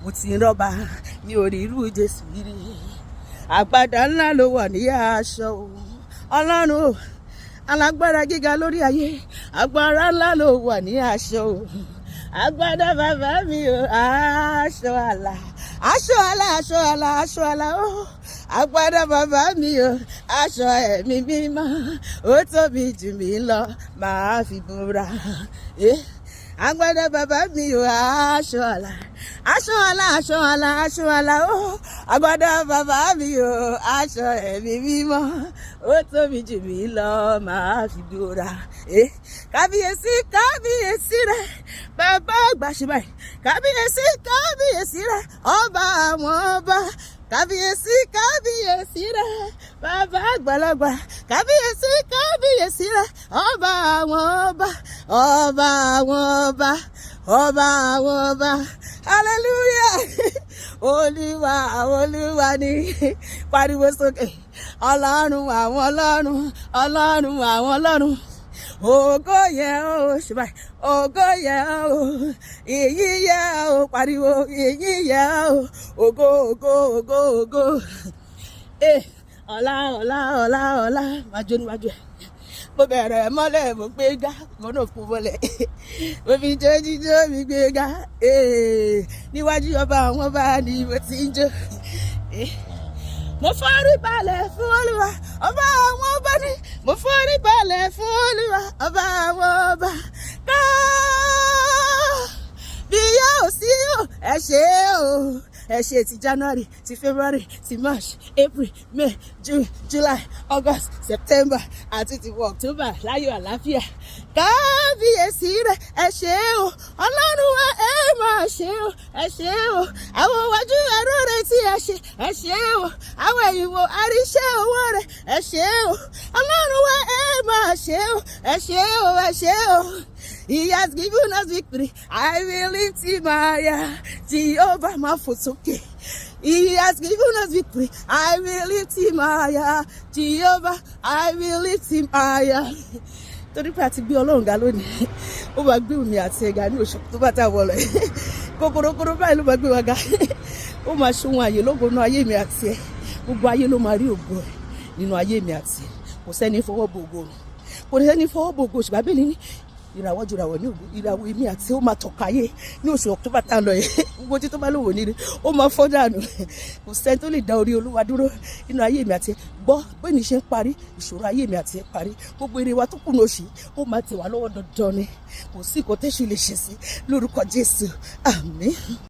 mo ti ń rọ́bà mi ò rí irú Jésù rí àgbàdá ńlá ló wọ̀ ní aṣọ Ọlọ́run alágbára gíga lórí ayé agbára ńlá ló wọ̀ ní aṣọ àgbàdá bàbá mi o aṣọ àlà aṣọ àlà aṣọ àlà aṣọ àlà o àgbàdá bàbá mi o aṣọ ẹ̀mí mímọ́ ó tóbi jù mí lọ máa fi búra àgbàdá bàbá mi o aṣọ àlà aṣọ àlà aṣọ àlà aṣọ àlà o àgbàdá bàbá mi o aṣọ ẹ̀mí mímọ́ ó tóbi jù mí lọ máa fi búra kábíyèsí kábíyèsí rẹ bàbá àgbà ṣe báyìí kábíyèsí kábíyèsí rẹ ọba àwọn ọba kábíyèsí kábíyèsí rẹ bàbá àgbàlagbà kábíyèsí kábíyèsí rẹ ọba àwọn ọba ọba àwọn ọba ọba àwọn ọba hallelujah olúwa olúwa ni pariwo sókè ọlọ́run àwọn ọlọ́run ọlọ́run àwọn ọlọ́run ògo yẹ o ṣe báyìí ògo yẹ o èyí yẹ o pariwo èyí yẹ o ògo ògo ògo ògo ọlá ọlá ọlá ọlá máa jó níwájú ẹ mo bẹ̀rẹ̀ mọ́lẹ̀ mo gbé ga mo náà kú mọ́lẹ̀ mo fi jó jíjó mi gbé ga níwájú ọba àwọn ọba ni mo ti ń jó mo forí balẹ̀ fún Olúwa ọba àwọn ọba ní mo forí balẹ̀ fún Olúwa ọba àwọn ọba ká bí yóò sí o ẹ ṣé o ẹ ṣé ti January ti February ti March April May June July August September àti ti October láyọ̀ àlàáfíà kábíyèsí rẹ ẹ ṣé o Ọlọ́run wa ẹ máa ṣe o ẹ ṣé o àwọn iwájú ẹrú rẹ tí ẹ ṣe ẹ ṣé o àwọn ẹ̀yìn wo àríṣẹ́ owó rẹ ẹ ṣé o Ọlọ́run wa ẹ máa ṣe o ẹ ṣé o ẹ ṣé o. He has given us victory. I will lift him higher. Jehovah máa fò sókè. He has given us victory. I will lift him higher. Jehovah, I will lift him higher. Torí pé a ti gbé Ọlọ́run ga lónìí, ó máa gbé omi àti ẹ̀gà ní oṣù tó bá tà wọlé. Kòkòrò báyìí ló máa gbé wa ga. Ó máa ṣohun àyè lógo nínú ayé mi àti ẹ. Gbogbo ayé ló máa rí ògo ẹ̀ nínú ayé mi àti ẹ. Kò sẹ́ni fọwọ́ bo ògo. Kò sẹ́ni fọwọ́ bo ògo ṣùgbọ́n Bíbélì ní ìràwọ̀ jùràwọ̀ ní ògo ìràwọ̀ èmi àti ó máa tọ̀ka ayé ní oṣù October tá a lọ yẹn gbogbo tí tó bá lòwò nílé ó máa fọ́ dànù kò sẹ́ni tó lè dá orí Olúwa dúró nínú ayé mi àti ẹ gbọ́ pé ní ṣe ń parí ìṣòro ayé mi àti ẹ parí gbogbo ire wa tó kùnà oṣù ó máa tẹ̀ wá lọ́wọ́ dandan ni kò sí ìkọ́tẹ́sù lè ṣe sí lórúkọ Jésù àmín.